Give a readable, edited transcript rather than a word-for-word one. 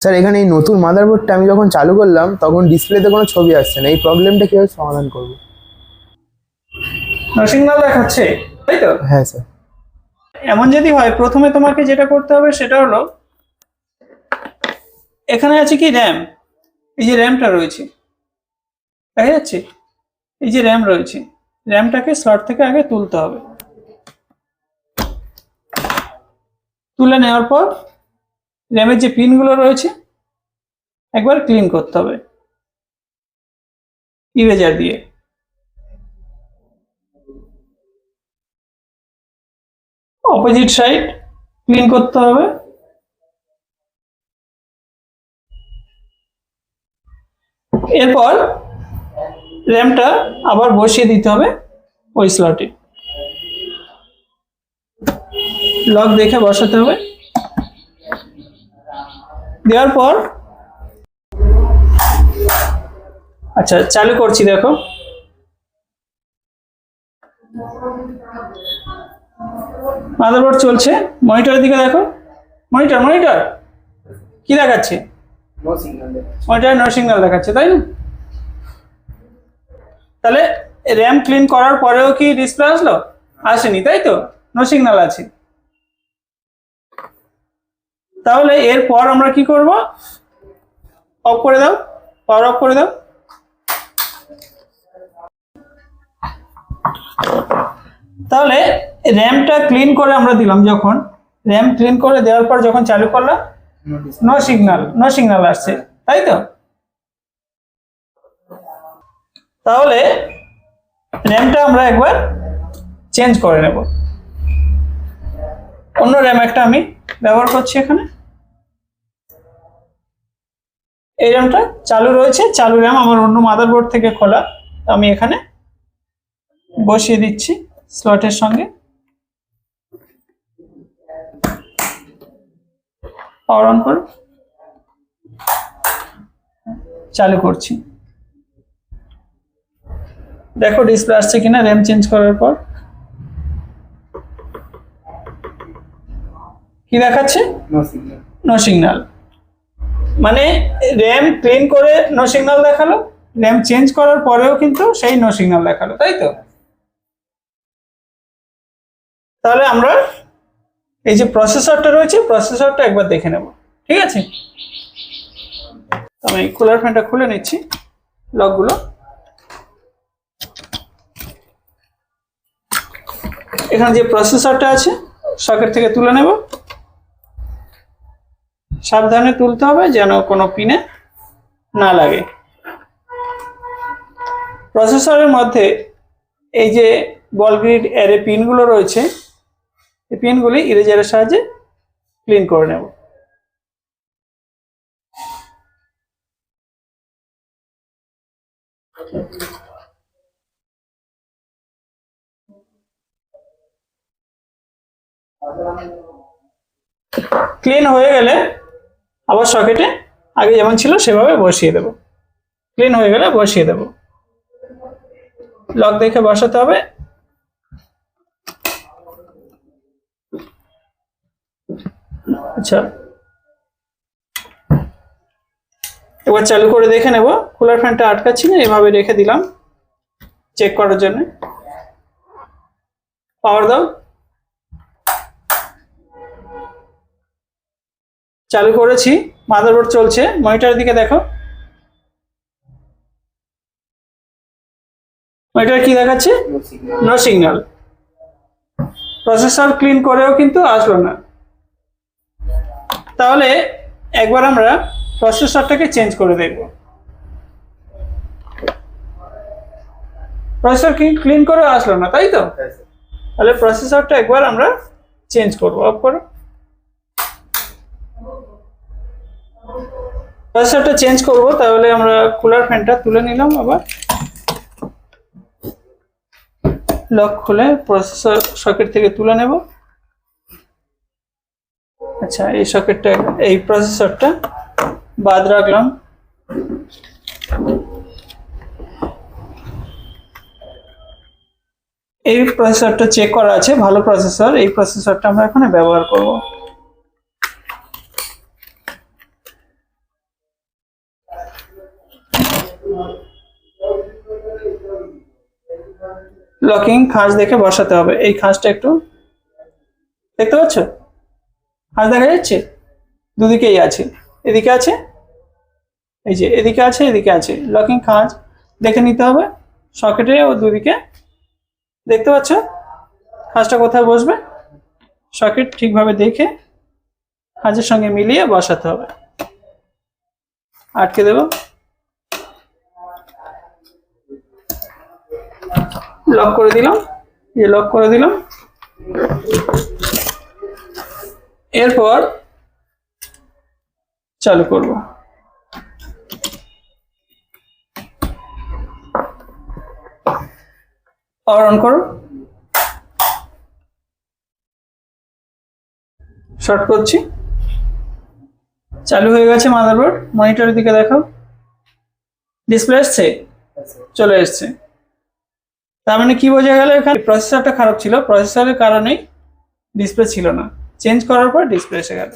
Sir এখানে এই নতুন মাদারবোর্ডটা আমি যখন চালু করলাম তখন ডিসপ্লেতে কোনো ছবি আসছে না, এই প্রবলেমটা কিভাবে সমাধান করব? সিগন্যাল দেখাচ্ছে, তাই তো? হ্যাঁ স্যার। এমন যদি হয়, প্রথমে তোমাকে যেটা করতে হবে সেটা হলো, এখানে আছে কি র্যাম, এই যে র্যামটা রয়েছে দেখা যাচ্ছে, এই যে র্যাম রয়েছে, র্যামটাকে স্লট থেকে আগে তুলতে হবে। তুলে নেওয়ার পর র্যামের যে পিনগুলো রয়েছে একবার ক্লিন করতে হবে ইরেজার দিয়ে। অপোজিট সাইড ক্লিন করতে হবে। এরপর র্যামটা আবার বসিয়ে দিতে হবে ওই স্লটে, লক দেখে বসাতে হবে। দেওয়ার পর আচ্ছা চালু করছি, দেখো মাদারবোর্ড চলছে। মনিটরের দিকে দেখো, মনিটর মনিটর কি দেখাচ্ছে? মনিটরে নো সিগন্যাল দেখাচ্ছে, তাই না? তাহলে র্যাম ক্লিন করার পরেও কি ডিসপ্লে আসলো? আসেনি, তাই তো, নো সিগন্যাল আছে। তাহলে এরপর আমরা কি করব? অফ করে দাও, পাওয়ার অফ করে দাও। তাহলে র্যামটা ক্লিন করে আমরা দিলাম, যখন র্যাম ক্লিন করে দেওয়ার পর যখন চালু করলাম নো সিগন্যাল আসছে, তাই তো? তাহলে র্যামটা আমরা একবার চেঞ্জ করে নেব। অন্য র্যাম একটা আমি ব্যবহার করছি এখানে। এই র্যামটা চালু রয়েছে, চালু র্যাম আমার অন্য মাদারবোর্ড থেকে খোলা, আমি এখানে বসিয়ে দিচ্ছি স্লটের সঙ্গে। পাওয়ার অন করো, চালু করছি। দেখো ডিসপ্লে আসছে কিনা র্যাম চেঞ্জ করার পর। কি দেখাচ্ছে? No signal. মানে র্যাম ক্লিন করে নো সিগন্যাল দেখালো, র্যাম চেঞ্জ করার পরেও কিন্তু সেই নো সিগন্যাল দেখালো, তাই তো? তাহলে আমরা এই যে প্রসেসরটা রয়েছে, প্রসেসরটা একবার দেখে নেব, ঠিক আছে? আমি কুলার ফ্যানটা খুলে নিচ্ছি, লকগুলো। এখানে যে প্রসেসরটা আছে সকেট থেকে তুলে নেব। সাবধানে তুলতে হবে যেন কোনো পিনে না লাগে। প্রসেসরের মধ্যে এই যে বল গ্রিড অ্যারে পিনগুলো রয়েছে, এই পিনগুলি ইরেজারের সাহায্যে ক্লিন করে নেব। ক্লিন হয়ে গেলে আবার সকেটে আগে যেমন ছিল সেভাবে বসিয়ে দেব। ক্লিন হয়ে গেলে বসিয়ে দেব, লক দেখে বসাতে হবে। আচ্ছা এবার চালু করে দেখে নেব। কুলার ফ্যানটা আটকাচ্ছি না, এভাবে রেখে দিলাম চেক করার জন্য। পাওয়ার দাও, চালু করেছি, মাদারবোর্ড চলছে। মনিটরের দিকে দেখো, মনিটর কি দেখাচ্ছে? No signal. প্রসেসর ক্লিন করেও কিন্তু আসলো না। তাহলে একবার আমরা প্রসেসরটাকে চেঞ্জ করে দেখব। প্রসেসর ক্লিন করেও আসলো না, তাই তো? তাহলে প্রসেসরটা একবার আমরা চেঞ্জ করব। অফ করো, প্রসেসরটা চেঞ্জ করব। তাহলে আমরা কুলার ফ্যানটা তুলে নিলাম, আবার লক খুলে প্রসেসর সকেট থেকে তুলে নেব। আচ্ছা এই সকেটটা, এই প্রসেসরটা বাদ রাখলাম। এই প্রসেসরটা চেক করা আছে, ভালো প্রসেসর। এই প্রসেসরটা আমরা এখানে ব্যবহার করব। লকিং খাঁজ দেখে বসাতে হবে। এই খাঁজটা একটু দেখতে পাচ্ছ, খাঁজ দেখা যাচ্ছে, দুদিকেই আছে, এদিকে আছে, এই যে এদিকে আছে, এদিকে আছে। লকিং খাঁজ দেখে নিতে হবে সকেটে ও দুদিকে। দেখতে পাচ্ছ খাঁজটা কোথায় বসবে, সকেট ঠিকভাবে দেখে খাঁজের সঙ্গে মিলিয়ে বসাতে হবে। আটকে দেব, লক করে দিলাম, লক করে দিলাম। এরপর চালু করব। পাওয়ার অন করো, শর্ট করছি, চালু হয়ে গেছে মাদারবোর্ড। মনিটরের দিকে দেখাও, ডিসপ্লে এসছে, চলে এসছে। তার মানে কি বোঝা গেল, এখানে প্রসেসরটা খারাপ ছিল, প্রসেসরের কারণেই ডিসপ্লে ছিল না, চেঞ্জ করার পর ডিসপ্লে এসে গেল।